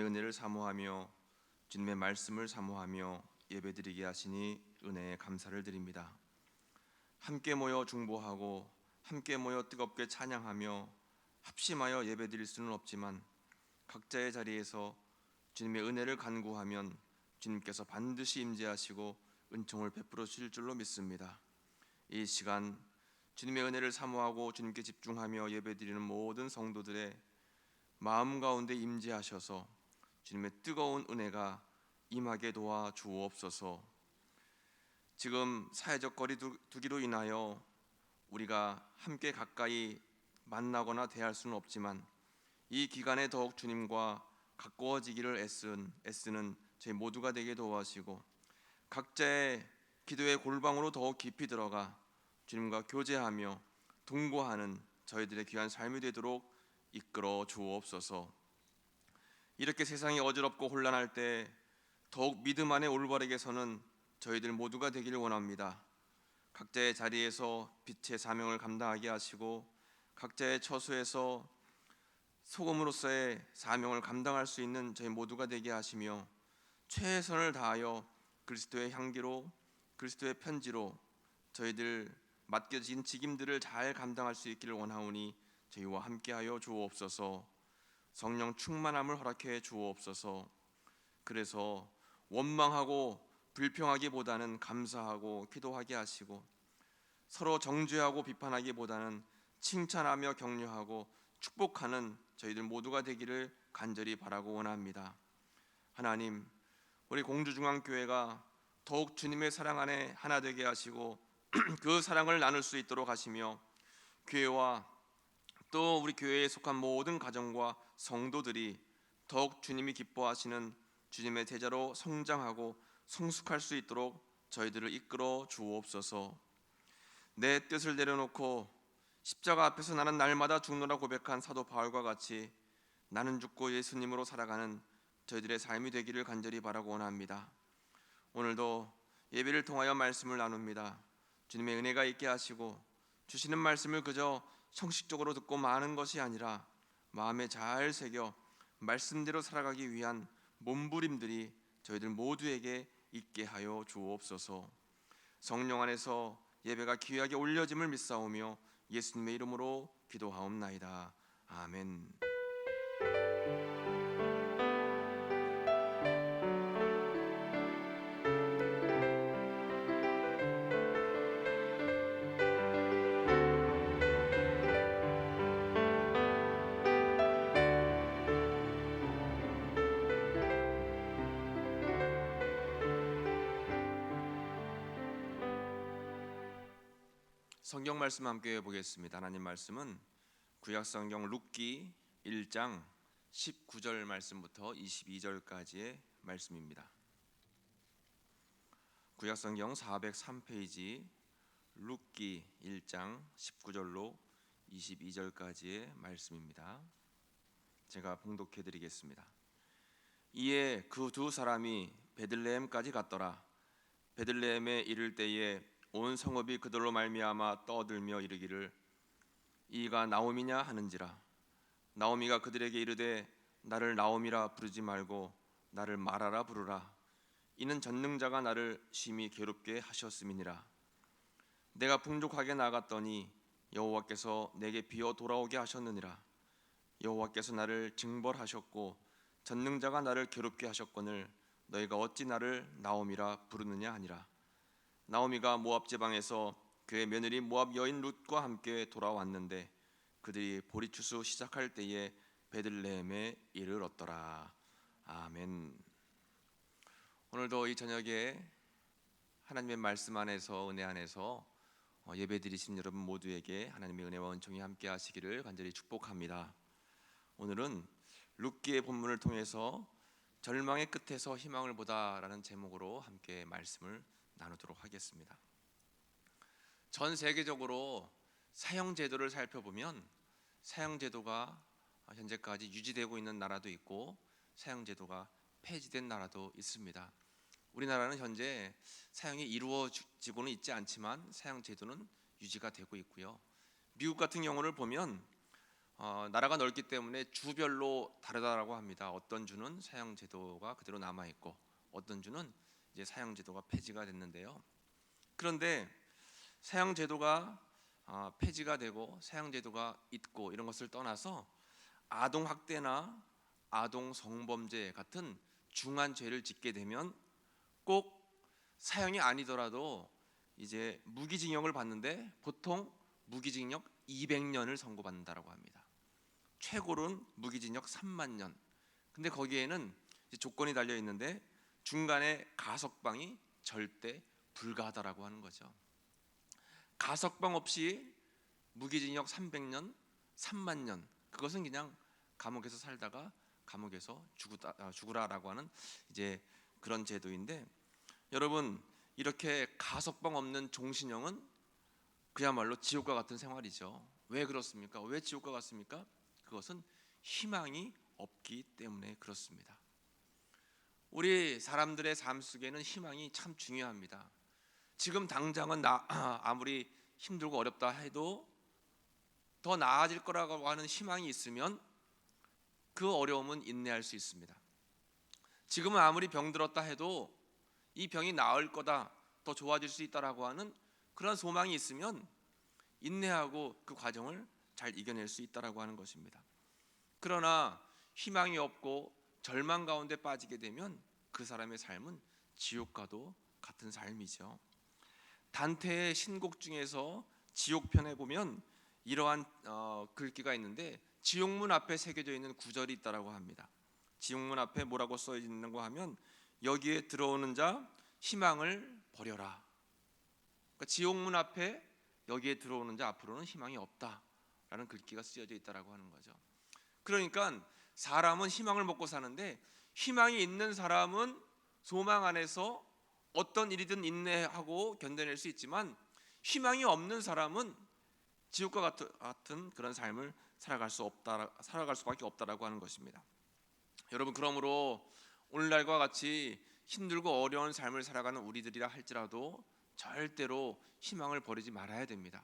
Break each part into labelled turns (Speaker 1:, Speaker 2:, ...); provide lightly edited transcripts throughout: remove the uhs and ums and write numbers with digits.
Speaker 1: 은혜를 사모하며 주님의 말씀을 사모하며 예배드리게 하시니 은혜에 감사를 드립니다. 함께 모여 중보하고 함께 모여 뜨겁게 찬양하며 합심하여 예배드릴 수는 없지만 각자의 자리에서 주님의 은혜를 간구하면 주님께서 반드시 임재하시고 은총을 베풀어 주실 줄로 믿습니다. 이 시간 주님의 은혜를 사모하고 주님께 집중하며 예배드리는 모든 성도들의 마음 가운데 임재하셔서 주님의 뜨거운 은혜가 임하게 도와 주옵소서. 지금 사회적 거리두기로 인하여 우리가 함께 가까이 만나거나 대할 수는 없지만 이 기간에 더욱 주님과 가까워지기를 애쓰는 저희 모두가 되게 도와주시고 각자의 기도의 골방으로 더욱 깊이 들어가 주님과 교제하며 동거하는 저희들의 귀한 삶이 되도록 이끌어 주옵소서. 이렇게 세상이 어지럽고 혼란할 때 더욱 믿음 안에 올바르게 서는 저희들 모두가 되기를 원합니다. 각자의 자리에서 빛의 사명을 감당하게 하시고 각자의 처소에서 소금으로서의 사명을 감당할 수 있는 저희 모두가 되게 하시며 최선을 다하여 그리스도의 향기로 그리스도의 편지로 저희들 맡겨진 직임들을 잘 감당할 수 있기를 원하오니 저희와 함께하여 주옵소서. 성령 충만함을 허락해 주옵소서. 그래서 원망하고 불평하기보다는 감사하고 기도하게 하시고 서로 정죄하고 비판하기보다는 칭찬하며 격려하고 축복하는 저희들 모두가 되기를 간절히 바라고 원합니다. 하나님, 우리 공주중앙교회가 더욱 주님의 사랑 안에 하나 되게 하시고 그 사랑을 나눌 수 있도록 하시며 교회와 또 우리 교회에 속한 모든 가정과 성도들이 더욱 주님이 기뻐하시는 주님의 제자로 성장하고 성숙할 수 있도록 저희들을 이끌어 주옵소서. 내 뜻을 내려놓고 십자가 앞에서 나는 날마다 죽노라 고백한 사도 바울과 같이 나는 죽고 예수님으로 살아가는 저희들의 삶이 되기를 간절히 바라고 원합니다. 오늘도 예배를 통하여 말씀을 나눕니다. 주님의 은혜가 있게 하시고 주시는 말씀을 그저 형식적으로 듣고 마는 것이 아니라 마음에 잘 새겨 말씀대로 살아가기 위한 몸부림들이 저희들 모두에게 있게 하여 주옵소서. 성령 안에서 예배가 귀하게 올려짐을 믿사오며 예수님의 이름으로 기도하옵나이다. 아멘. 성경 말씀 함께 보겠습니다. 하나님 말씀은 구약성경 룻기 1장 19절 말씀부터 22절까지의 말씀입니다. 구약성경 403페이지 룻기 1장 19절로 22절까지의 말씀입니다. 제가 봉독해 드리겠습니다. 이에 그 두 사람이 베들레헴까지 갔더라. 베들레헴에 이를 때에 온 성읍이 그들로 말미암아 떠들며 이르기를 이가 나오미냐 하는지라. 나오미가 그들에게 이르되 나를 나오미라 부르지 말고 나를 마라라 부르라. 이는 전능자가 나를 심히 괴롭게 하셨음이니라. 내가 풍족하게 나갔더니 여호와께서 내게 비어 돌아오게 하셨느니라. 여호와께서 나를 징벌하셨고 전능자가 나를 괴롭게 하셨거늘 너희가 어찌 나를 나오미라 부르느냐 하니라. 나오미가 모압 지방에서 그의 며느리 모압 여인 룻과 함께 돌아왔는데 그들이 보리추수 시작할 때에 베들레헴에 이르렀더라. 아멘. 오늘도 이 저녁에 하나님의 말씀 안에서 은혜 안에서 예배드리신 여러분 모두에게 하나님의 은혜와 은총이 함께 하시기를 간절히 축복합니다. 오늘은 룻기의 본문을 통해서 절망의 끝에서 희망을 보다라는 제목으로 함께 말씀을 나누도록 하겠습니다. 전 세계적으로 사형제도를 살펴보면 사형제도가 현재까지 유지되고 있는 나라도 있고 사형제도가 폐지된 나라도 있습니다. 우리나라는 현재 사형이 이루어지고는 있지 않지만 사형제도는 유지가 되고 있고요. 미국 같은 경우를 보면 나라가 넓기 때문에 주별로 다르다라고 합니다. 어떤 주는 사형 제도가 그대로 남아 있고 어떤 주는 이제 사형 제도가 폐지가 됐는데요. 그런데 사형 제도가 폐지가 되고 사형 제도가 있고 이런 것을 떠나서 아동 학대나 아동 성범죄 같은 중한 죄를 짓게 되면 꼭 사형이 아니더라도 이제 무기징역을 받는데 보통 무기징역 200년을 선고받는다라고 합니다. 최고로는 무기징역 3만 년. 근데 거기에는 조건이 달려 있는데 중간에 가석방이 절대 불가하다라고 하는 거죠. 가석방 없이 무기징역 300년, 3만 년. 그것은 그냥 감옥에서 살다가 감옥에서 죽으라라고 하는 이제 그런 제도인데, 여러분 이렇게 가석방 없는 종신형은 그야말로 지옥과 같은 생활이죠. 왜 그렇습니까? 왜 지옥과 같습니까? 그것은 희망이 없기 때문에 그렇습니다. 우리 사람들의 삶 속에는 희망이 참 중요합니다. 지금 당장은 아무리 힘들고 어렵다 해도 더 나아질 거라고 하는 희망이 있으면 그 어려움은 인내할 수 있습니다. 지금은 아무리 병들었다 해도 이 병이 나을 거다, 더 좋아질 수 있다라고 하는 그런 소망이 있으면 인내하고 그 과정을 잘 이겨낼 수 있다라고 하는 것입니다. 그러나 희망이 없고 절망 가운데 빠지게 되면 그 사람의 삶은 지옥과도 같은 삶이죠. 단테의 신곡 중에서 지옥편에 보면 이러한 글귀가 있는데 지옥문 앞에 새겨져 있는 구절이 있다라고 합니다. 지옥문 앞에 뭐라고 써 있는가 하면 여기에 들어오는 자 희망을 버려라. 그러니까 지옥문 앞에 여기에 들어오는 자 앞으로는 희망이 없다라는 글귀가 쓰여져 있다라고 하는 거죠. 그러니까 사람은 희망을 먹고 사는데 희망이 있는 사람은 소망 안에서 어떤 일이든 인내하고 견뎌낼 수 있지만 희망이 없는 사람은 지옥과 같은 그런 삶을 살아갈 수밖에 없다라고 하는 것입니다. 여러분, 그러므로 오늘날과 같이 힘들고 어려운 삶을 살아가는 우리들이라 할지라도 절대로 희망을 버리지 말아야 됩니다.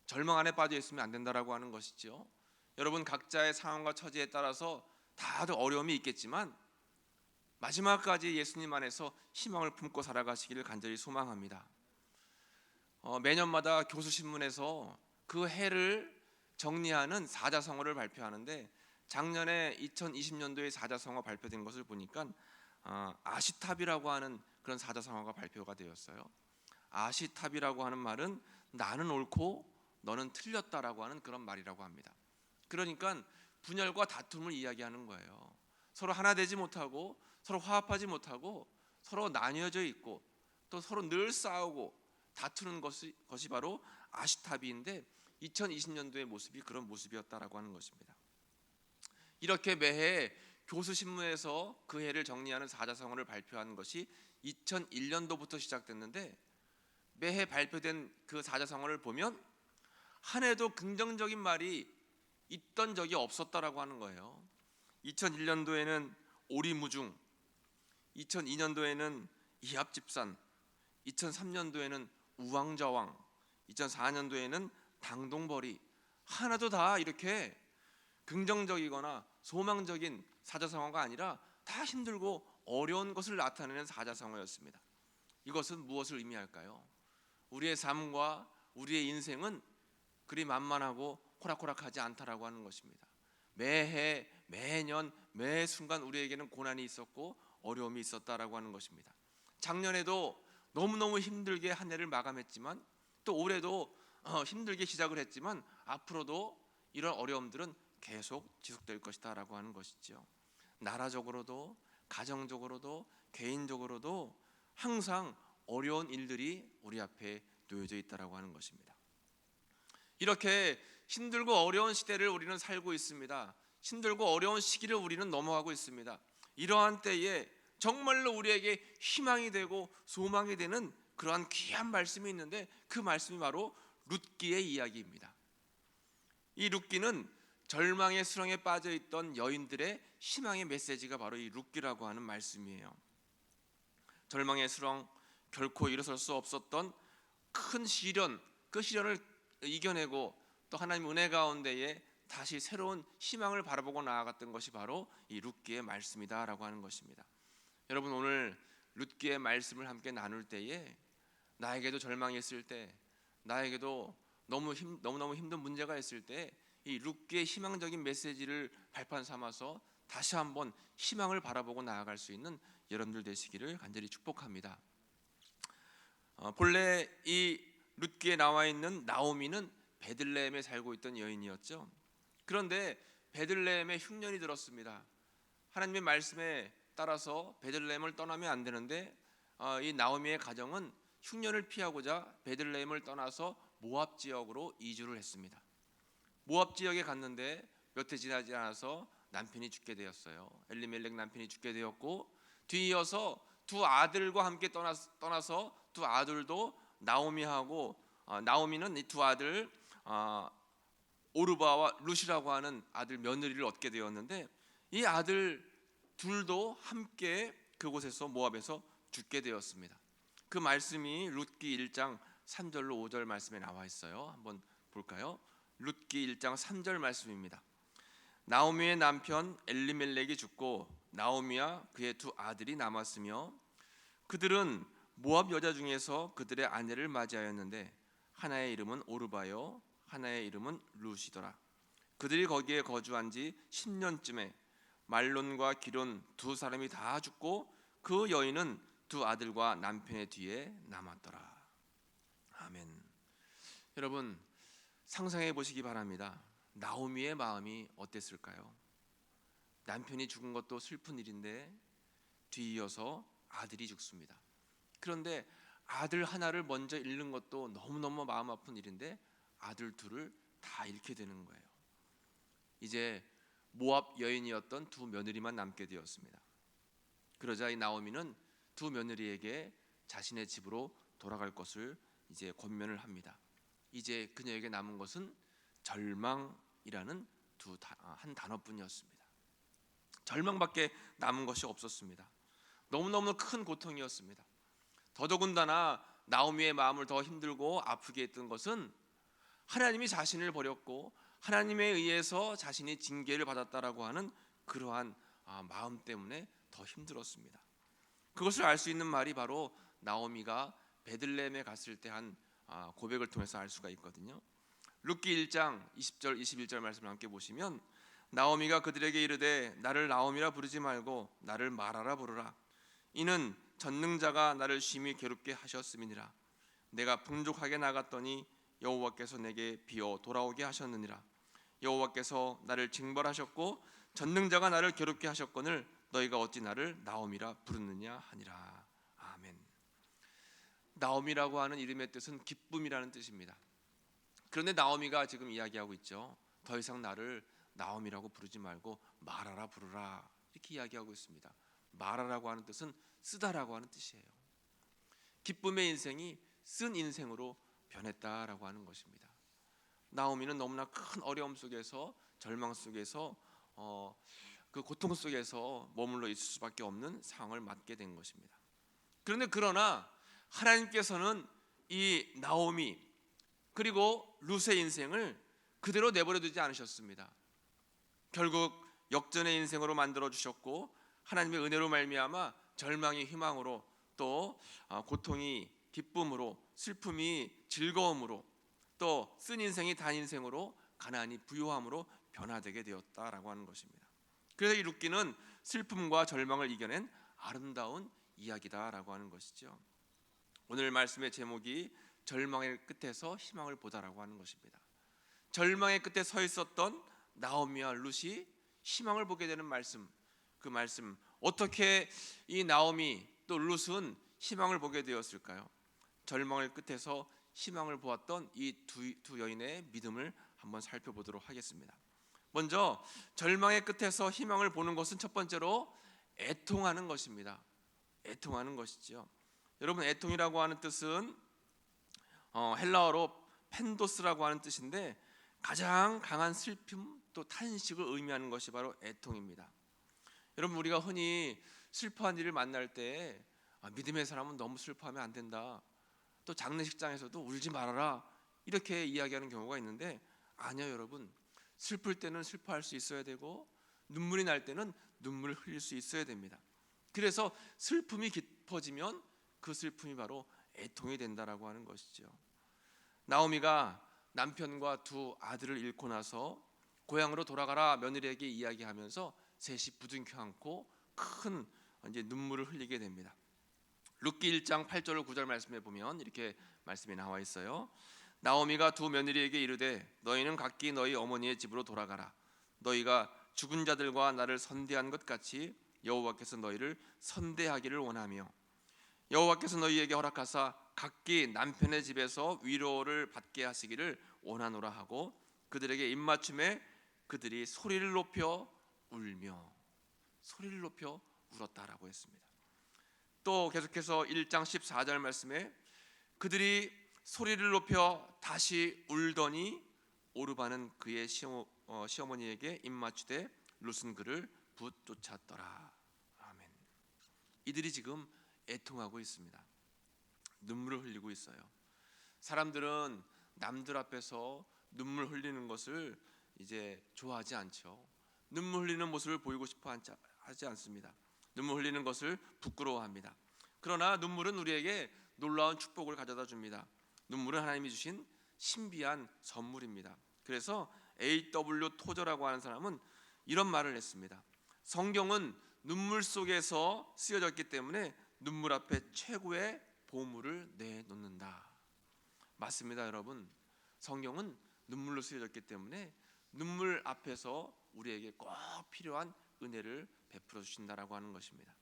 Speaker 1: 절망 안에 빠져 있으면 안 된다라고 하는 것이죠. 여러분, 각자의 상황과 처지에 따라서 다들 어려움이 있겠지만 마지막까지 예수님 안에서 희망을 품고 살아가시기를 간절히 소망합니다. 매년마다 교수신문에서 그 해를 정리하는 사자성어를 발표하는데 작년에 2020년도에 사자성어 발표된 것을 보니까 아시탑이라고 하는 그런 사자성어가 발표가 되었어요. 아시탑이라고 하는 말은 나는 옳고 너는 틀렸다라고 하는 그런 말이라고 합니다. 그러니까 분열과 다툼을 이야기하는 거예요. 서로 하나 되지 못하고 서로 화합하지 못하고 서로 나뉘어져 있고 또 서로 늘 싸우고 다투는 것이 바로 아시타비인데 2020년도의 모습이 그런 모습이었다라고 하는 것입니다. 이렇게 매해 교수신문에서 그 해를 정리하는 사자성어를 발표하는 것이 2001년도부터 시작됐는데 매해 발표된 그 사자성어를 보면 한 해도 긍정적인 말이 있던 적이 없었다라고 하는 거예요. 2001년도에는 오리무중, 2002년도에는 이합집산, 2003년도에는 우왕좌왕, 2004년도에는 당동벌이, 하나도 다 이렇게 긍정적이거나 소망적인 사자성어가 아니라 다 힘들고 어려운 것을 나타내는 사자성어였습니다. 이것은 무엇을 의미할까요? 우리의 삶과 우리의 인생은 그리 만만하고 호락호락하지 않다라고 하는 것입니다. 매해, 매년, 매 순간 우리에게는 고난이 있었고 어려움이 있었다라고 하는 것입니다. 작년에도 너무너무 힘들게 한 해를 마감했지만 또 올해도 힘들게 시작을 했지만 앞으로도 이런 어려움들은 계속 지속될 것이다 라고 하는 것이죠. 나라적으로도 가정적으로도 개인적으로도 항상 어려운 일들이 우리 앞에 놓여져 있다라고 하는 것입니다. 이렇게 힘들고 어려운 시대를 우리는 살고 있습니다. 힘들고 어려운 시기를 우리는 넘어가고 있습니다. 이러한 때에 정말로 우리에게 희망이 되고 소망이 되는 그러한 귀한 말씀이 있는데 그 말씀이 바로 룻기의 이야기입니다. 이 룻기는 절망의 수렁에 빠져있던 여인들의 희망의 메시지가 바로 이 룻기라고 하는 말씀이에요. 절망의 수렁, 결코 일어설 수 없었던 큰 시련, 그 시련을 이겨내고 또 하나님 은혜 가운데에 다시 새로운 희망을 바라보고 나아갔던 것이 바로 이 룻기의 말씀이다라고 하는 것입니다. 여러분, 오늘 룻기의 말씀을 함께 나눌 때에 나에게도 절망이 있을 때, 나에게도 너무너무 힘든 문제가 있을 때 이 룻기의 희망적인 메시지를 발판 삼아서 다시 한번 희망을 바라보고 나아갈 수 있는 여러분들 되시기를 간절히 축복합니다. 본래 이 룻기에 나와 있는 나오미는 베들레헴에 살고 있던 여인이었죠. 그런데 베들레헴에 흉년이 들었습니다. 하나님의 말씀에 따라서 베들레헴을 떠나면 안 되는데 이 나오미의 가정은 흉년을 피하고자 베들레헴을 떠나서 모압 지역으로 이주를 했습니다. 모압 지역에 갔는데 몇 해 지나지 않아서 남편이 죽게 되었어요. 엘리멜렉 남편이 죽게 되었고, 뒤이어서 두 아들과 함께 떠나서 두 아들도 나오미하고 나오미는 이 두 아들 오르바와 룻이라고 하는 아들 며느리를 얻게 되었는데, 이 아들 둘도 함께 그곳에서 모압에서 죽게 되었습니다. 그 말씀이 룻기 1장 3절로 5절 말씀에 나와 있어요. 한번 볼까요? 룻기 1장 3절 말씀입니다. 나오미의 남편 엘리멜렉이 죽고 나오미와 그의 두 아들이 남았으며 그들은 모압 여자 중에서 그들의 아내를 맞이하였는데 하나의 이름은 오르바요 하나의 이름은 룻이더라. 그들이 거기에 거주한 지 10년쯤에 말론과 기론 두 사람이 다 죽고 그 여인은 두 아들과 남편의 뒤에 남았더라. 아멘. 여러분, 상상해 보시기 바랍니다. 나오미의 마음이 어땠을까요? 남편이 죽은 것도 슬픈 일인데 뒤이어서 아들이 죽습니다. 그런데 아들 하나를 먼저 잃는 것도 너무너무 마음 아픈 일인데 아들 둘을 다 잃게 되는 거예요. 이제 모압 여인이었던 두 며느리만 남게 되었습니다. 그러자 이 나오미는 두 며느리에게 자신의 집으로 돌아갈 것을 이제 권면을 합니다. 이제 그녀에게 남은 것은 절망이라는 한 단어뿐이었습니다. 절망밖에 남은 것이 없었습니다. 너무너무 큰 고통이었습니다. 더더군다나 나오미의 마음을 더 힘들고 아프게 했던 것은 하나님이 자신을 버렸고 하나님에 의해서 자신이 징계를 받았다라고 하는 그러한 마음 때문에 더 힘들었습니다. 그것을 알 수 있는 말이 바로 나오미가 베들레헴에 갔을 때 한 고백을 통해서 알 수가 있거든요. 룻기 1장 20절 21절 말씀을 함께 보시면 나오미가 그들에게 이르되 나를 나오미라 부르지 말고 나를 마라라 부르라. 이는 전능자가 나를 심히 괴롭게 하셨음이니라. 내가 풍족하게 나갔더니 여호와께서 내게 비어 돌아오게 하셨느니라. 여호와께서 나를 징벌하셨고 전능자가 나를 괴롭게 하셨거늘 너희가 어찌 나를 나오미라 부르느냐 하니라. 아멘. 나오미라고 하는 이름의 뜻은 기쁨이라는 뜻입니다. 그런데 나오미가 지금 이야기하고 있죠. 더 이상 나를 나오미라고 부르지 말고 마라라 부르라, 이렇게 이야기하고 있습니다. 마라라고 하는 뜻은 쓰다라고 하는 뜻이에요. 기쁨의 인생이 쓴 인생으로 변했다라고 하는 것입니다. 나오미는 너무나 큰 어려움 속에서, 절망 속에서, 그 고통 속에서 머물러 있을 수밖에 없는 상황을 맞게 된 것입니다. 그러나 하나님께서는 이 나오미 그리고 룻의 인생을 그대로 내버려 두지 않으셨습니다. 결국 역전의 인생으로 만들어 주셨고 하나님의 은혜로 말미암아 절망이 희망으로, 또 고통이 기쁨으로, 슬픔이 즐거움으로, 또 쓴 인생이 단 인생으로, 가난이 부요함으로 변화되게 되었다라고 하는 것입니다. 그래서 이 룻기는 슬픔과 절망을 이겨낸 아름다운 이야기다라고 하는 것이죠. 오늘 말씀의 제목이 절망의 끝에서 희망을 보다라고 하는 것입니다. 절망의 끝에 서 있었던 나오미와 룻이 희망을 보게 되는 말씀, 그 말씀, 어떻게 이 나오미 또 룻은 희망을 보게 되었을까요? 절망의 끝에서 희망을 보았던 이 두 여인의 믿음을 한번 살펴보도록 하겠습니다. 먼저 절망의 끝에서 희망을 보는 것은 첫 번째로 애통하는 것입니다. 애통하는 것이죠. 여러분, 애통이라고 하는 뜻은 헬라어로 펜도스라고 하는 뜻인데 가장 강한 슬픔 또 탄식을 의미하는 것이 바로 애통입니다. 여러분, 우리가 흔히 슬퍼한 일을 만날 때 믿음의 사람은 너무 슬퍼하면 안 된다, 또 장례식장에서도 울지 말아라, 이렇게 이야기하는 경우가 있는데 아니요, 여러분. 슬플 때는 슬퍼할 수 있어야 되고 눈물이 날 때는 눈물을 흘릴 수 있어야 됩니다. 그래서 슬픔이 깊어지면 그 슬픔이 바로 애통이 된다라고 하는 것이죠. 나오미가 남편과 두 아들을 잃고 나서 고향으로 돌아가라 며느리에게 이야기하면서 셋이 부둥켜 안고 큰 이제 눈물을 흘리게 됩니다. 룻기 1장 8절 9절 말씀에 보면 이렇게 말씀이 나와 있어요. 나오미가 두 며느리에게 이르되 너희는 각기 너희 어머니의 집으로 돌아가라. 너희가 죽은 자들과 나를 선대한 것 같이 여호와께서 너희를 선대하기를 원하며 여호와께서 너희에게 허락하사 각기 남편의 집에서 위로를 받게 하시기를 원하노라 하고 그들에게 입맞춤에 그들이 소리를 높여 울며 소리를 높여 울었다라고 했습니다. 또 계속해서 1장 14절 말씀에 그들이 소리를 높여 다시 울더니 오르바는 그의 시어머니에게 입맞추되 룻은 그를 붙쫓았더라. 아멘. 이들이 지금 애통하고 있습니다. 눈물을 흘리고 있어요. 사람들은 남들 앞에서 눈물 흘리는 것을 이제 좋아하지 않죠. 눈물 흘리는 모습을 보이고 싶어 하지 않습니다. 눈물 흘리는 것을 부끄러워합니다. 그러나 눈물은 우리에게 놀라운 축복을 가져다 줍니다. 눈물은 하나님이 주신 신비한 선물입니다. 그래서 A.W. 토저라고 하는 사람은 이런 말을 했습니다. 성경은 눈물 속에서 쓰여졌기 때문에 눈물 앞에 최고의 보물을 내놓는다. 맞습니다, 여러분. 성경은 눈물로 쓰여졌기 때문에 눈물 앞에서 우리에게 꼭 필요한 은혜를 베풀어 주신다라고 하는 것입니다.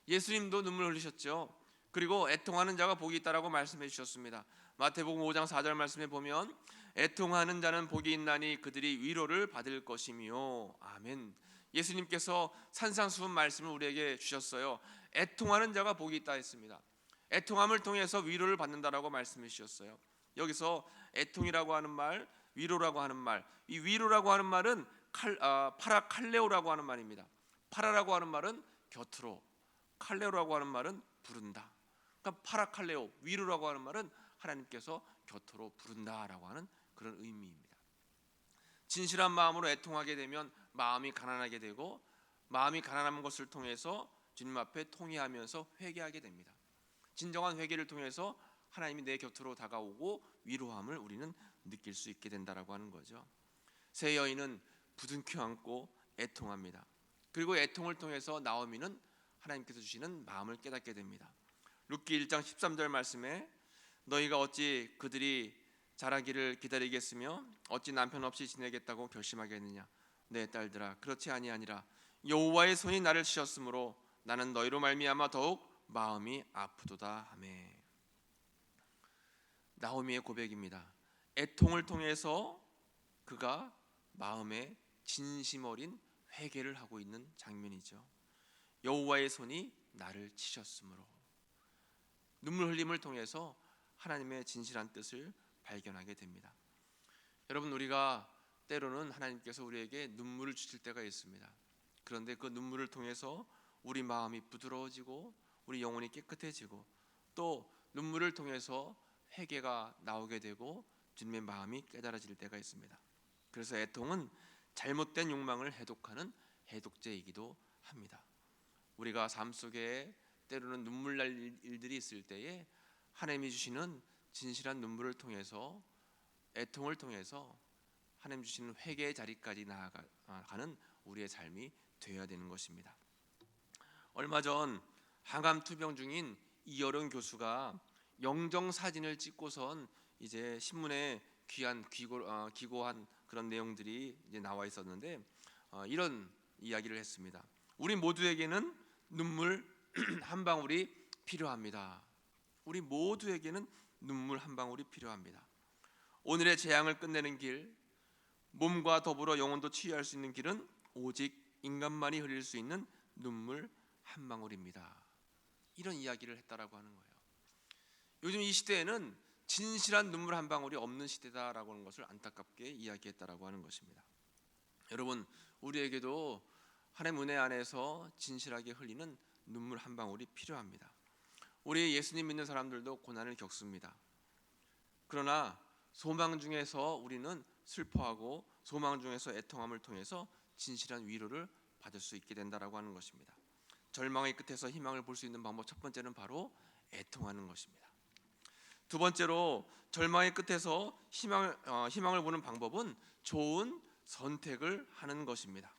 Speaker 1: 예수님도 눈물 흘리셨죠. 그리고 애통하는 자가 복이 있다라고 말씀해 주셨습니다. 마태복음 5장 4절 말씀에 보면 애통하는 자는 복이 있나니 그들이 위로를 받을 것이며. 아멘. 예수님께서 산상수훈 말씀을 우리에게 주셨어요. 애통하는 자가 복이 있다 했습니다. 애통함을 통해서 위로를 받는다라고 말씀해 주셨어요. 여기서 애통이라고 하는 말, 위로라고 하는 말, 이 위로라고 하는 말은 파라칼레오라고 하는 말입니다. 파라라고 하는 말은 곁으로, 칼레오라고 하는 말은 부른다. 그러니까 파라칼레오, 위로라고 하는 말은 하나님께서 곁으로 부른다라고 하는 그런 의미입니다. 진실한 마음으로 애통하게 되면 마음이 가난하게 되고 마음이 가난한 것을 통해서 주님 앞에 통회하면서 회개하게 됩니다. 진정한 회개를 통해서 하나님이 내 곁으로 다가오고 위로함을 우리는 느낄 수 있게 된다라고 하는 거죠. 세 여인은 부둥켜 안고 애통합니다. 그리고 애통을 통해서 나오미는 하나님께서 주시는 마음을 깨닫게 됩니다. 룻기 1장 13절 말씀에 너희가 어찌 그들이 자라기를 기다리겠으며 어찌 남편 없이 지내겠다고 결심하겠느냐. 내 딸들아 그렇지 아니하니라. 여호와의 손이 나를 치셨으므로 나는 너희로 말미암아 더욱 마음이 아프도다 하매. 나오미의 고백입니다. 애통을 통해서 그가 마음에 진심 어린 회개를 하고 있는 장면이죠. 여호와의 손이 나를 치셨으므로. 눈물 흘림을 통해서 하나님의 진실한 뜻을 발견하게 됩니다. 여러분, 우리가 때로는 하나님께서 우리에게 눈물을 주실 때가 있습니다. 그런데 그 눈물을 통해서 우리 마음이 부드러워지고 우리 영혼이 깨끗해지고 또 눈물을 통해서 회개가 나오게 되고 주님의 마음이 깨달아질 때가 있습니다. 그래서 애통은 잘못된 욕망을 해독하는 해독제이기도 합니다. 우리가 삶 속에 때로는 눈물 날 일들이 있을 때에 하나님이 주시는 진실한 눈물을 통해서 애통을 통해서 하나님 주시는 회개의 자리까지 나아가는 우리의 삶이 되어야 되는 것입니다. 얼마 전 항암 투병 중인 이여령 교수가 영정 사진을 찍고선 이제 신문에 기고한 그런 내용들이 이제 나와 있었는데 이런 이야기를 했습니다. 우리 모두에게는 눈물 한 방울이 필요합니다. 우리 모두에게는 눈물 한 방울이 필요합니다. 오늘의 재앙을 끝내는 길, 몸과 더불어 영혼도 치유할 수 있는 길은 오직 인간만이 흘릴 수 있는 눈물 한 방울입니다. 이런 이야기를 했다라고 하는 거예요. 요즘 이 시대에는 진실한 눈물 한 방울이 없는 시대다라고 하는 것을 안타깝게 이야기했다라고 하는 것입니다. 여러분, 우리에게도 하나님 은혜 안에서 진실하게 흘리는 눈물 한 방울이 필요합니다. 우리 예수님 믿는 사람들도 고난을 겪습니다. 그러나 소망 중에서 우리는 슬퍼하고 소망 중에서 애통함을 통해서 진실한 위로를 받을 수 있게 된다라고 하는 것입니다. 절망의 끝에서 희망을 볼 수 있는 방법, 첫 번째는 바로 애통하는 것입니다. 두 번째로 절망의 끝에서 희망을 보는 방법은 좋은 선택을 하는 것입니다.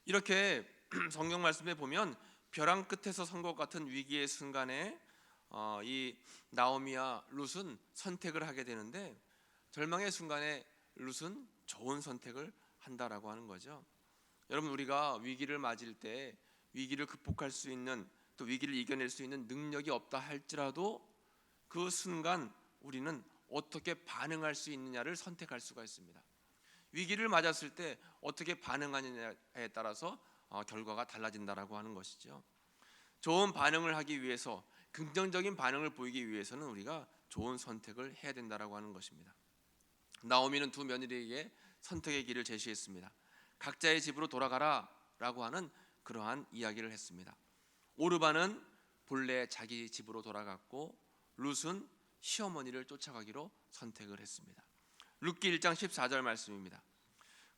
Speaker 1: 이렇게 성경 말씀에 보면 벼랑 끝에서 선 것 같은 위기의 순간에 이 나오미와 룻은 선택을 하게 되는데, 절망의 순간에 룻은 좋은 선택을 한다라고 하는 거죠. 여러분, 우리가 위기를 맞을 때 위기를 극복할 수 있는, 또 위기를 이겨낼 수 있는 능력이 없다 할지라도 그 순간 우리는 어떻게 반응할 수 있느냐를 선택할 수가 있습니다. 위기를 맞았을 때 어떻게 반응하느냐에 따라서 결과가 달라진다라고 하는 것이죠. 좋은 반응을 하기 위해서, 긍정적인 반응을 보이기 위해서는 우리가 좋은 선택을 해야 된다라고 하는 것입니다. 나오미는 두 며느리에게 선택의 길을 제시했습니다. 각자의 집으로 돌아가라라고 하는 그러한 이야기를 했습니다. 오르반은 본래 자기 집으로 돌아갔고 룻은 시어머니를 쫓아가기로 선택을 했습니다. 룻기 1장 14절 말씀입니다.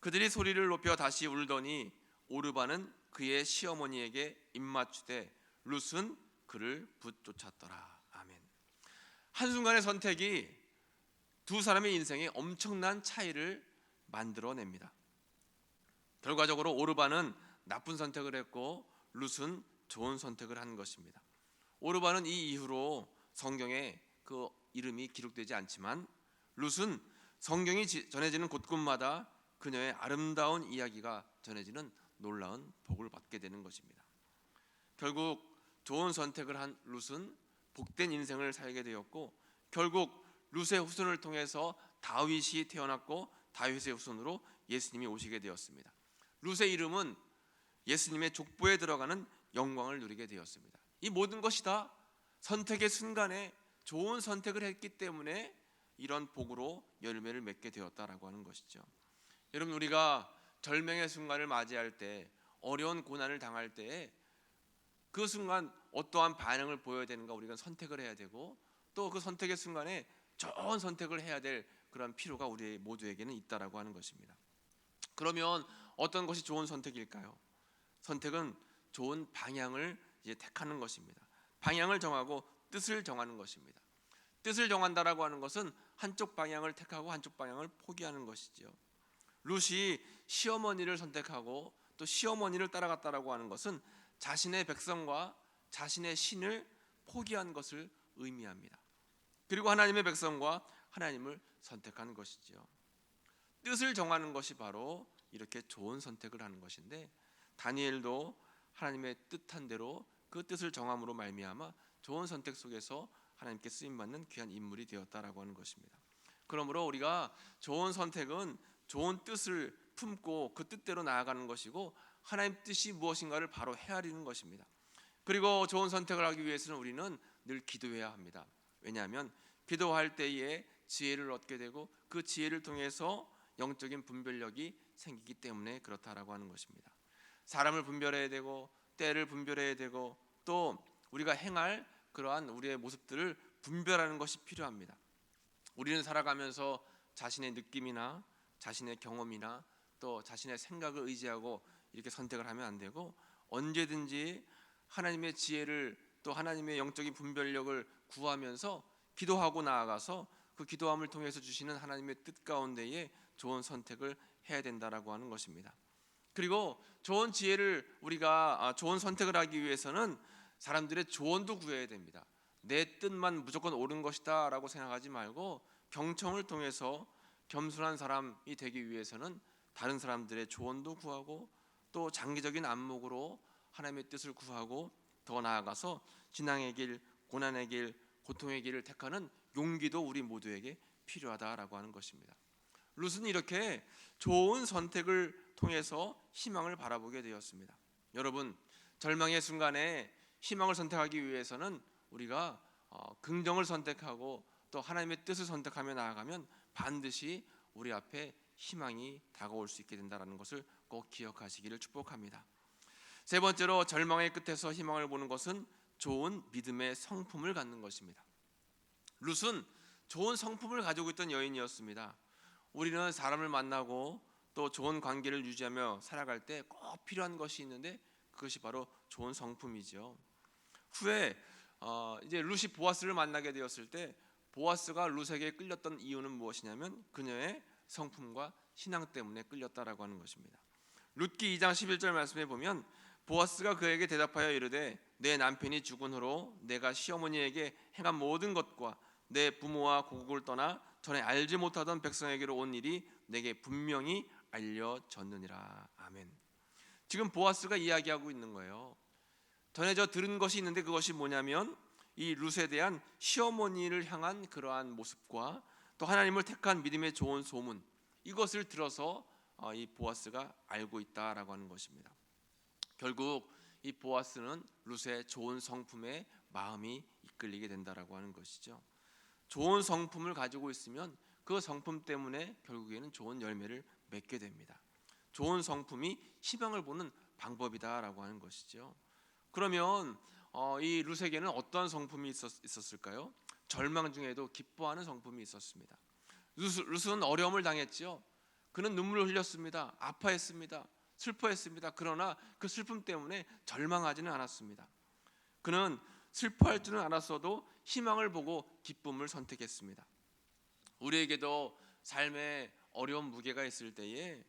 Speaker 1: 그들이 소리를 높여 다시 울더니 오르반은 그의 시어머니에게 입맞추되 룻은 그를 붙쫓았더라. 아멘. 한순간의 선택이 두 사람의 인생에 엄청난 차이를 만들어냅니다. 결과적으로 오르반은 나쁜 선택을 했고 룻은 좋은 선택을 한 것입니다. 오르반은 이 이후로 성경에 그 이름이 기록되지 않지만 룻은 성경이 전해지는 곳곳마다 그녀의 아름다운 이야기가 전해지는 놀라운 복을 받게 되는 것입니다. 결국 좋은 선택을 한 룻은 복된 인생을 살게 되었고, 결국 룻의 후손을 통해서 다윗이 태어났고 다윗의 후손으로 예수님이 오시게 되었습니다. 룻의 이름은 예수님의 족보에 들어가는 영광을 누리게 되었습니다. 이 모든 것이 다 선택의 순간에 좋은 선택을 했기 때문에 이런 복으로 열매를 맺게 되었다라고 하는 것이죠. 여러분, 우리가 절망의 순간을 맞이할 때, 어려운 고난을 당할 때에 그 순간 어떠한 반응을 보여야 되는가, 우리가 선택을 해야 되고, 또 그 선택의 순간에 좋은 선택을 해야 될 그런 필요가 우리 모두에게는 있다라고 하는 것입니다. 그러면 어떤 것이 좋은 선택일까요? 선택은 좋은 방향을 이제 택하는 것입니다. 방향을 정하고 뜻을 정하는 것입니다. 뜻을 정한다라고 하는 것은 한쪽 방향을 택하고 한쪽 방향을 포기하는 것이죠. 룻이 시어머니를 선택하고 또 시어머니를 따라갔다라고 하는 것은 자신의 백성과 자신의 신을 포기한 것을 의미합니다. 그리고 하나님의 백성과 하나님을 선택하는 것이죠. 뜻을 정하는 것이 바로 이렇게 좋은 선택을 하는 것인데, 다니엘도 하나님의 뜻한 대로 그 뜻을 정함으로 말미암아 좋은 선택 속에서 하나님께 쓰임받는 귀한 인물이 되었다라고 하는 것입니다. 그러므로 우리가 좋은 선택은 좋은 뜻을 품고 그 뜻대로 나아가는 것이고, 하나님 뜻이 무엇인가를 바로 헤아리는 것입니다. 그리고 좋은 선택을 하기 위해서는 우리는 늘 기도해야 합니다. 왜냐하면 기도할 때에 지혜를 얻게 되고 그 지혜를 통해서 영적인 분별력이 생기기 때문에 그렇다라고 하는 것입니다. 사람을 분별해야 되고 때를 분별해야 되고 또 우리가 행할 그러한 우리의 모습들을 분별하는 것이 필요합니다. 우리는 살아가면서 자신의 느낌이나 자신의 경험이나 또 자신의 생각을 의지하고 이렇게 선택을 하면 안 되고, 언제든지 하나님의 지혜를 또 하나님의 영적인 분별력을 구하면서 기도하고 나아가서 그 기도함을 통해서 주시는 하나님의 뜻 가운데에 좋은 선택을 해야 된다라고 하는 것입니다. 그리고 좋은 지혜를 우리가 좋은 선택을 하기 위해서는 사람들의 조언도 구해야 됩니다. 내 뜻만 무조건 옳은 것이다 라고 생각하지 말고 경청을 통해서 겸손한 사람이 되기 위해서는 다른 사람들의 조언도 구하고 또 장기적인 안목으로 하나님의 뜻을 구하고 더 나아가서 신앙의 길, 고난의 길, 고통의 길을 택하는 용기도 우리 모두에게 필요하다라고 하는 것입니다. 룻은 이렇게 좋은 선택을 통해서 희망을 바라보게 되었습니다. 여러분, 절망의 순간에 희망을 선택하기 위해서는 우리가 긍정을 선택하고 또 하나님의 뜻을 선택하며 나아가면 반드시 우리 앞에 희망이 다가올 수 있게 된다는 것을 꼭 기억하시기를 축복합니다. 세 번째로 절망의 끝에서 희망을 보는 것은 좋은 믿음의 성품을 갖는 것입니다. 룻은 좋은 성품을 가지고 있던 여인이었습니다. 우리는 사람을 만나고 또 좋은 관계를 유지하며 살아갈 때 꼭 필요한 것이 있는데 그것이 바로 좋은 성품이죠. 후에 이제 룻이 보아스를 만나게 되었을 때 보아스가 룻에게 끌렸던 이유는 무엇이냐면 그녀의 성품과 신앙 때문에 끌렸다라고 하는 것입니다. 룻기 2장 11절 말씀에 보면 보아스가 그에게 대답하여 이르되 내 남편이 죽은 후로 내가 시어머니에게 행한 모든 것과 내 부모와 고국을 떠나 전에 알지 못하던 백성에게로 온 일이 내게 분명히 알려졌느니라. 아멘. 지금 보아스가 이야기하고 있는 거예요. 전에 들은 것이 있는데 그것이 뭐냐면 이 룻에 대한 시어머니를 향한 그러한 모습과 또 하나님을 택한 믿음의 좋은 소문, 이것을 들어서 이 보아스가 알고 있다라고 하는 것입니다. 결국 이 보아스는 룻의 좋은 성품에 마음이 이끌리게 된다라고 하는 것이죠. 좋은 성품을 가지고 있으면 그 성품 때문에 결국에는 좋은 열매를 맺게 됩니다. 좋은 성품이 희망을 보는 방법이다라고 하는 것이죠. 그러면 이 룻에게는 어떠한 성품이 있었을까요? 절망 중에도 기뻐하는 성품이 있었습니다. 룻은 어려움을 당했지요. 그는 눈물을 흘렸습니다. 아파했습니다. 슬퍼했습니다. 그러나 그 슬픔 때문에 절망하지는 않았습니다. 그는 슬퍼할 줄은 알았어도 희망을 보고 기쁨을 선택했습니다. 우리에게도 삶에 어려운 무게가 있을 때에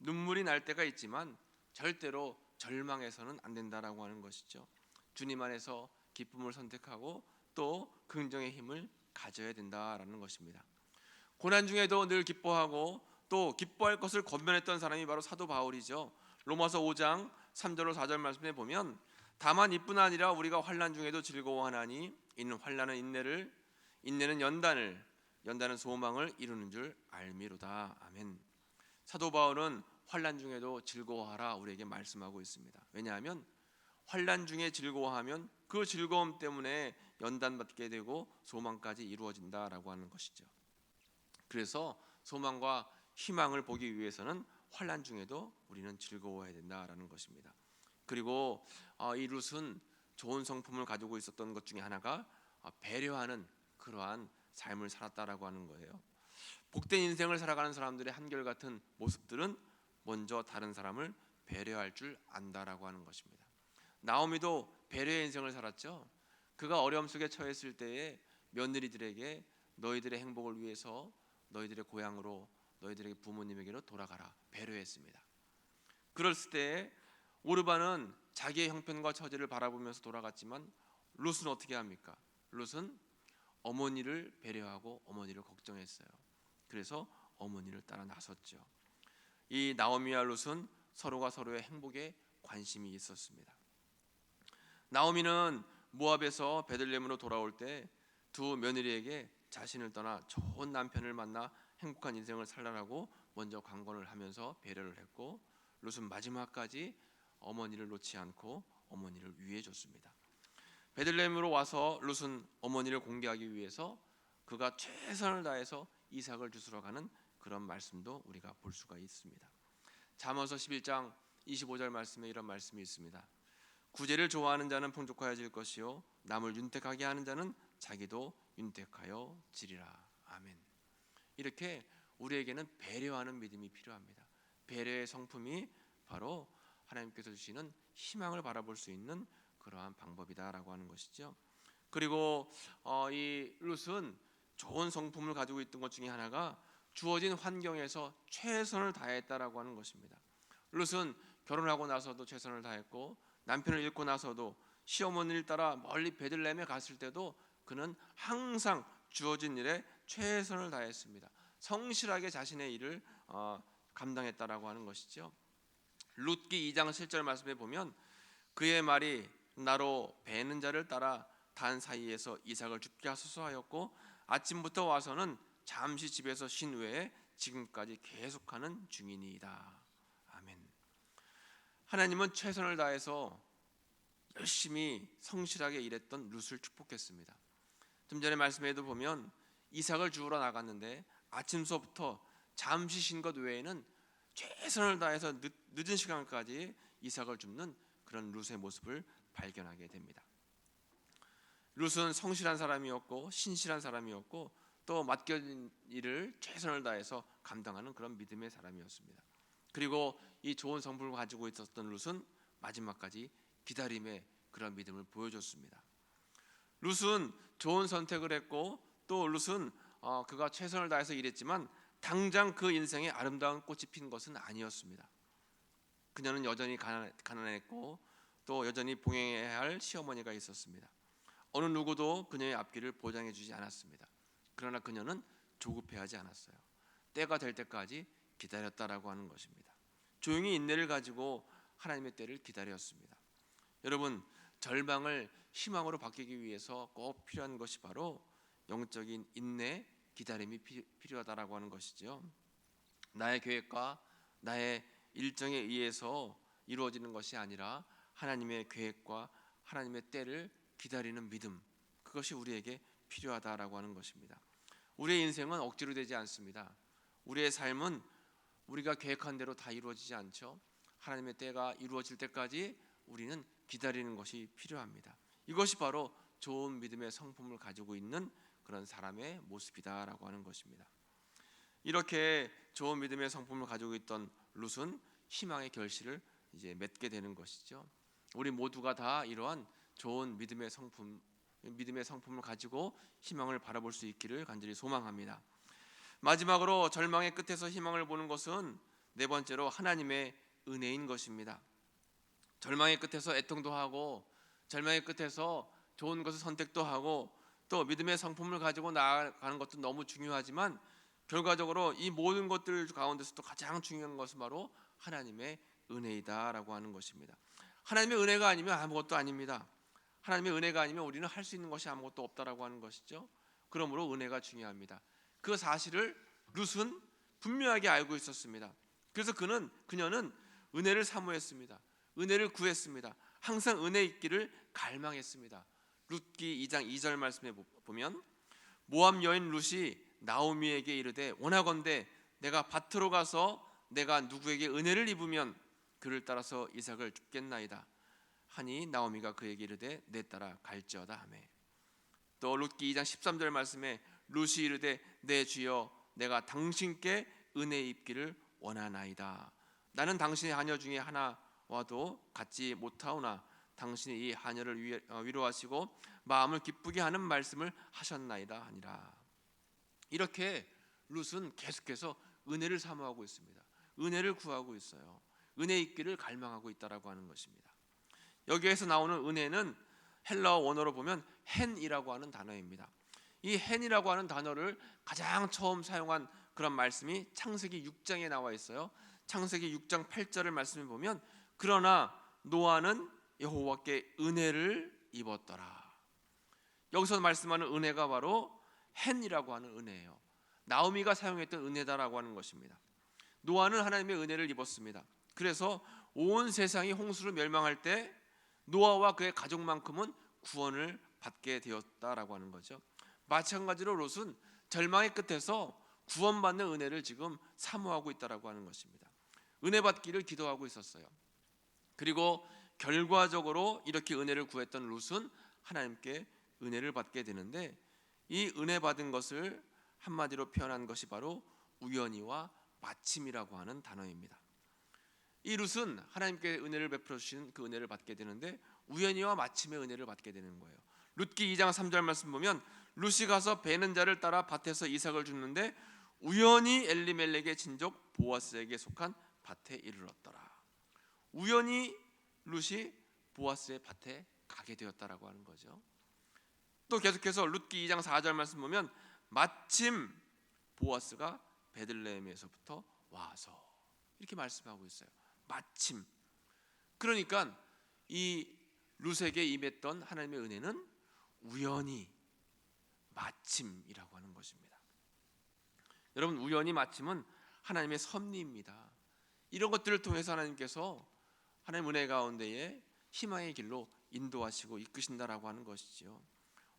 Speaker 1: 눈물이 날 때가 있지만 절대로 절망해서는 안 된다라고 하는 것이죠. 주님 안에서 기쁨을 선택하고 또 긍정의 힘을 가져야 된다라는 것입니다. 고난 중에도 늘 기뻐하고 또 기뻐할 것을 권면했던 사람이 바로 사도 바울이죠. 로마서 5장 3절로 4절 말씀에 보면 다만 이뿐 아니라 우리가 환난 중에도 즐거워하나니 이는 환난은 인내를, 인내는 연단을, 연단은 소망을 이루는 줄 알미로다. 아멘. 사도 바울은 환난 중에도 즐거워하라 우리에게 말씀하고 있습니다. 왜냐하면 환난 중에 즐거워하면 그 즐거움 때문에 연단받게 되고 소망까지 이루어진다라고 하는 것이죠. 그래서 소망과 희망을 보기 위해서는 환난 중에도 우리는 즐거워해야 된다라는 것입니다. 그리고 이 룻은 좋은 성품을 가지고 있었던 것 중에 하나가 배려하는 그러한 삶을 살았다라고 하는 거예요. 복된 인생을 살아가는 사람들의 한결같은 모습들은 먼저 다른 사람을 배려할 줄 안다라고 하는 것입니다. 나오미도 배려의 인생을 살았죠. 그가 어려움 속에 처했을 때에 며느리들에게 너희들의 행복을 위해서 너희들의 고향으로 너희들의 부모님에게로 돌아가라 배려했습니다. 그랬을 때 오르반은 자기의 형편과 처지를 바라보면서 돌아갔지만 룻은 어떻게 합니까? 룻은 어머니를 배려하고 어머니를 걱정했어요. 그래서 어머니를 따라 나섰죠. 이 나오미와 룻은 서로가 서로의 행복에 관심이 있었습니다. 나오미는 모압에서 베들레헴으로 돌아올 때 두 며느리에게 자신을 떠나 좋은 남편을 만나 행복한 인생을 살라라고 먼저 강권을 하면서 배려를 했고, 룻은 마지막까지 어머니를 놓지 않고 어머니를 위해 줬습니다. 베들레헴으로 와서 룻은 어머니를 공개하기 위해서 그가 최선을 다해서 이삭을 주스러 가는 그런 말씀도 우리가 볼 수가 있습니다. 잠언서 11장 25절 말씀에 이런 말씀이 있습니다. 구제를 좋아하는 자는 풍족하여질 것이요 남을 윤택하게 하는 자는 자기도 윤택하여 지리라. 아멘. 이렇게 우리에게는 배려하는 믿음이 필요합니다. 배려의 성품이 바로 하나님께서 주시는 희망을 바라볼 수 있는 그러한 방법이다라고 하는 것이죠. 그리고 이 룻은 좋은 성품을 가지고 있던 것 중에 하나가 주어진 환경에서 최선을 다했다라고 하는 것입니다. 룻은 결혼하고 나서도 최선을 다했고 남편을 잃고 나서도 시어머니를 따라 멀리 베들레헴에 갔을 때도 그는 항상 주어진 일에 최선을 다했습니다. 성실하게 자신의 일을 감당했다라고 하는 것이죠. 룻기 2장 7절 말씀에 보면 그의 말이 나로 베는 자를 따라 단 사이에서 이삭을 죽게 하소서 하였고 아침부터 와서는 잠시 집에서 쉰 후에 지금까지 계속하는 중이니이다. 아멘. 하나님은 최선을 다해서 열심히 성실하게 일했던 룻을 축복했습니다. 좀 전에 말씀에도 보면 이삭을 주우러 나갔는데 아침서부터 잠시 쉰 것 외에는 최선을 다해서 늦은 시간까지 이삭을 줍는 그런 룻의 모습을 발견하게 됩니다. 룻은 성실한 사람이었고 신실한 사람이었고 또 맡겨진 일을 최선을 다해서 감당하는 그런 믿음의 사람이었습니다. 그리고 이 좋은 성품을 가지고 있었던 룻은 마지막까지 기다림의 그런 믿음을 보여줬습니다. 룻은 좋은 선택을 했고 또 룻은 그가 최선을 다해서 일했지만 당장 그 인생에 아름다운 꽃이 핀 것은 아니었습니다. 그녀는 여전히 가난했고 또 여전히 봉행해야 할 시어머니가 있었습니다. 어느 누구도 그녀의 앞길을 보장해 주지 않았습니다. 그러나 그녀는 조급해하지 않았어요. 때가 될 때까지 기다렸다라고 하는 것입니다. 조용히 인내를 가지고 하나님의 때를 기다렸습니다. 여러분, 절망을 희망으로 바뀌기 위해서 꼭 필요한 것이 바로 영적인 인내, 기다림이 필요하다라고 하는 것이죠. 나의 계획과 나의 일정에 의해서 이루어지는 것이 아니라 하나님의 계획과 하나님의 때를 기다리는 믿음, 그것이 우리에게 필요하다라고 하는 것입니다. 우리의 인생은 억지로 되지 않습니다. 우리의 삶은 우리가 계획한 대로 다 이루어지지 않죠. 하나님의 때가 이루어질 때까지 우리는 기다리는 것이 필요합니다. 이것이 바로 좋은 믿음의 성품을 가지고 있는 그런 사람의 모습이다라고 하는 것입니다. 이렇게 좋은 믿음의 성품을 가지고 있던 룻은 희망의 결실을 이제 맺게 되는 것이죠. 우리 모두가 다 이러한 좋은 믿음의 성품을 가지고 희망을 바라볼 수 있기를 간절히 소망합니다. 마지막으로 절망의 끝에서 희망을 보는 것은 네 번째로 하나님의 은혜인 것입니다. 절망의 끝에서 애통도 하고 절망의 끝에서 좋은 것을 선택도 하고 또 믿음의 성품을 가지고 나아가는 것도 너무 중요하지만 결과적으로 이 모든 것들 가운데서도 가장 중요한 것은 바로 하나님의 은혜이다라고 하는 것입니다. 하나님의 은혜가 아니면 아무것도 아닙니다. 하나님의 은혜가 아니면 우리는 할 수 있는 것이 아무것도 없다라고 하는 것이죠. 그러므로 은혜가 중요합니다. 그 사실을 룻은 분명하게 알고 있었습니다. 그래서 그녀는 은혜를 사모했습니다. 은혜를 구했습니다. 항상 은혜 있기를 갈망했습니다. 룻기 2장 2절 말씀에 보면 모압 여인 룻이 나오미에게 이르되 원하건대 내가 밭으로 가서 내가 누구에게 은혜를 입으면 그를 따라서 이삭을 줍겠나이다 하니 나오미가 그에게 이르되 내 따라 갈지어다 하매 또 룻기 2장 13절 말씀에 룻이 이르되 내 주여 내가 당신께 은혜 입기를 원하나이다. 나는 당신의 하녀 중에 하나와도 같지 못하오나 당신이 이 하녀를 위로하시고 마음을 기쁘게 하는 말씀을 하셨나이다 하니라. 이렇게 룻은 계속해서 은혜를 사모하고 있습니다. 은혜를 구하고 있어요. 은혜 있기를 갈망하고 있다라고 하는 것입니다. 여기에서 나오는 은혜는 헬라어 원어로 보면 헨이라고 하는 단어입니다. 이 헨이라고 하는 단어를 가장 처음 사용한 그런 말씀이 창세기 6장에 나와 있어요. 창세기 6장 8절을 말씀해 보면 그러나 노아는 여호와께 은혜를 입었더라. 여기서 말씀하는 은혜가 바로 헨이라고 하는 은혜예요. 나오미가 사용했던 은혜다라고 하는 것입니다. 노아는 하나님의 은혜를 입었습니다. 그래서 온 세상이 홍수로 멸망할 때 노아와 그의 가족만큼은 구원을 받게 되었다라고 하는 거죠. 마찬가지로 롯은 절망의 끝에서 구원받는 은혜를 지금 사모하고 있다라고 하는 것입니다. 은혜 받기를 기도하고 있었어요. 그리고 결과적으로 이렇게 은혜를 구했던 롯은 하나님께 은혜를 받게 되는데 이 은혜 받은 것을 한마디로 표현한 것이 바로 우연히와 마침이라고 하는 단어입니다. 이 룻은 하나님께 은혜를 베풀어 주신 그 은혜를 받게 되는데 우연히와 마침의 은혜를 받게 되는 거예요. 룻기 2장 3절 말씀 보면 룻이 가서 베는 자를 따라 밭에서 이삭을 줍는데 우연히 엘리멜렉의 친족 보아스에게 속한 밭에 이르렀더라. 우연히 룻이 보아스의 밭에 가게 되었다라고 하는 거죠. 또 계속해서 룻기 2장 4절 말씀 보면 마침 보아스가 베들레헴에서부터 와서 이렇게 말씀하고 있어요. 마침. 그러니까 이 룻에게 임했던 하나님의 은혜는 우연히 마침이라고 하는 것입니다. 여러분, 우연히 마침은 하나님의 섭리입니다. 이런 것들을 통해서 하나님께서 하나님 은혜 가운데에 희망의 길로 인도하시고 이끄신다라고 하는 것이죠.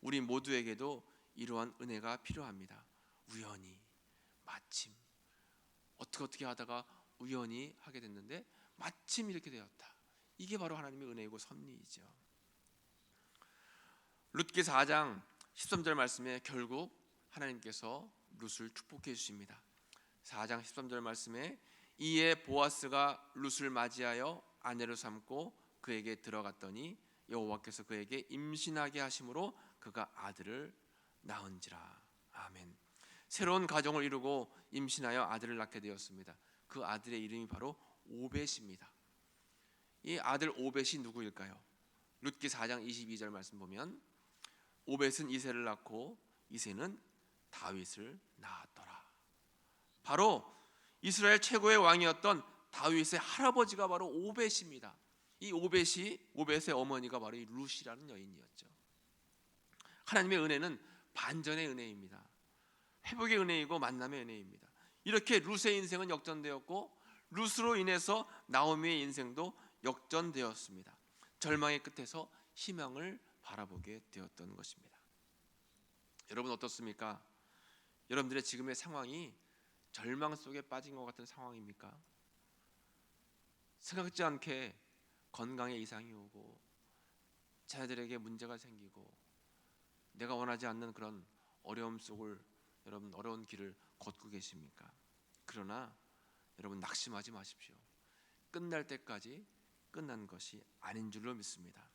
Speaker 1: 우리 모두에게도 이러한 은혜가 필요합니다. 우연히 마침 어떻게 하다가 우연히 하게 됐는데 마침 이렇게 되었다. 이게 바로 하나님의 은혜이고 섭리이죠. 룻기 4장 13절 말씀에 결국 하나님께서 룻을 축복해 주십니다. 4장 13절 말씀에 이에 보아스가 룻을 맞이하여 아내로 삼고 그에게 들어갔더니 여호와께서 그에게 임신하게 하심으로 그가 아들을 낳은지라. 아멘. 새로운 가정을 이루고 임신하여 아들을 낳게 되었습니다. 그 아들의 이름이 바로 오벳입니다. 이 아들 오벳이 누구일까요? 룻기 4장 22절 말씀 보면 오벳은 이새를 낳고 이새는 다윗을 낳았더라. 바로 이스라엘 최고의 왕이었던 다윗의 할아버지가 바로 오벳입니다. 이 오벳의 어머니가 바로 이 룻이라는 여인이었죠. 하나님의 은혜는 반전의 은혜입니다. 회복의 은혜이고 만남의 은혜입니다. 이렇게 룻의 인생은 역전되었고 룻으로 인해서 나오미의 인생도 역전되었습니다. 절망의 끝에서 희망을 바라보게 되었던 것입니다. 여러분 어떻습니까? 여러분들의 지금의 상황이 절망 속에 빠진 것 같은 상황입니까? 생각지 않게 건강에 이상이 오고 자녀들에게 문제가 생기고 내가 원하지 않는 그런 어려움 속을 여러분 어려운 길을 걷고 계십니까? 그러나 여러분 낙심하지 마십시오. 끝날 때까지 끝난 것이 아닌 줄로 믿습니다.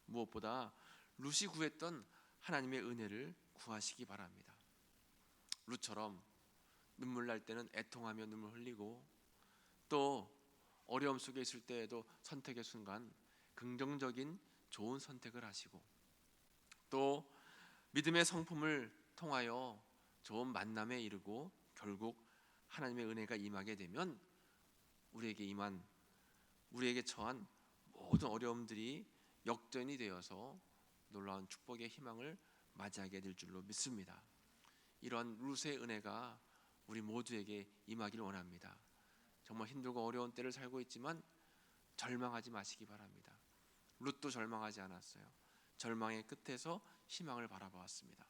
Speaker 1: 무엇보다 룻이 구했던 하나님의 은혜를 구하시기 바랍니다. 룻처럼 눈물 날 때는 애통하며 눈물 흘리고 또 어려움 속에 있을 때에도 선택의 순간 긍정적인 좋은 선택을 하시고 또 믿음의 성품을 통하여 좋은 만남에 이르고 결국 하나님의 은혜가 임하게 되면 우리에게 처한 모든 어려움들이 역전이 되어서 놀라운 축복의 희망을 맞이하게 될 줄로 믿습니다. 이러한 룻의 은혜가 우리 모두에게 임하기를 원합니다. 정말 힘들고 어려운 때를 살고 있지만 절망하지 마시기 바랍니다. 룻도 절망하지 않았어요. 절망의 끝에서 희망을 바라보았습니다.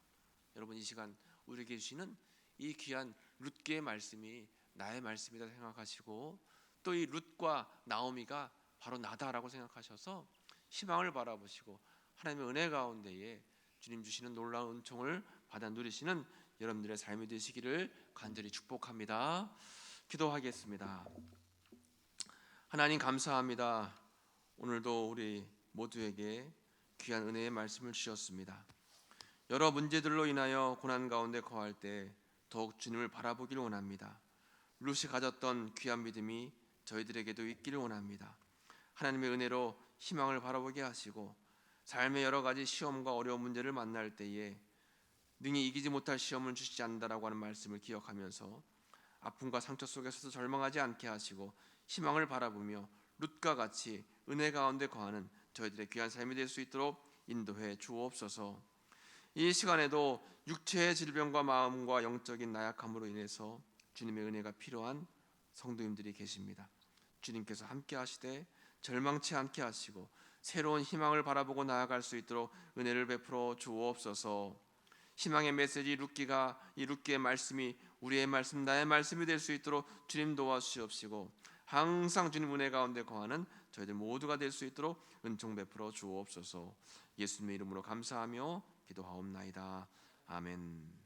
Speaker 1: 여러분 이 시간 우리에게 주시는 이 귀한 룻기의 말씀이 나의 말씀이다 생각하시고 또 이 룻과 나오미가 바로 나다라고 생각하셔서 희망을 바라보시고 하나님의 은혜 가운데에 주님 주시는 놀라운 은총을 받아 누리시는 여러분들의 삶이 되시기를 간절히 축복합니다. 기도하겠습니다. 하나님 감사합니다. 오늘도 우리 모두에게 귀한 은혜의 말씀을 주셨습니다. 여러 문제들로 인하여 고난 가운데 거할 때 더욱 주님을 바라보기를 원합니다. 룻이 가졌던 귀한 믿음이 저희들에게도 있기를 원합니다. 하나님의 은혜로 희망을 바라보게 하시고 삶의 여러 가지 시험과 어려운 문제를 만날 때에 능히 이기지 못할 시험을 주시지 않는다라고 하는 말씀을 기억하면서 아픔과 상처 속에서도 절망하지 않게 하시고 희망을 바라보며 룻과 같이 은혜 가운데 거하는 저희들의 귀한 삶이 될 수 있도록 인도해 주옵소서. 이 시간에도 육체의 질병과 마음과 영적인 나약함으로 인해서 주님의 은혜가 필요한 성도님들이 계십니다. 주님께서 함께 하시되 절망치 않게 하시고 새로운 희망을 바라보고 나아갈 수 있도록 은혜를 베풀어 주옵소서. 희망의 메시지 룻기의 말씀이 우리의 말씀 나의 말씀이 될 수 있도록 주님 도와주시옵시고 항상 주님 은혜 가운데 거하는 저희들 모두가 될 수 있도록 은총 베풀어 주옵소서. 예수님의 이름으로 감사하며 기도하옵나이다. 아멘.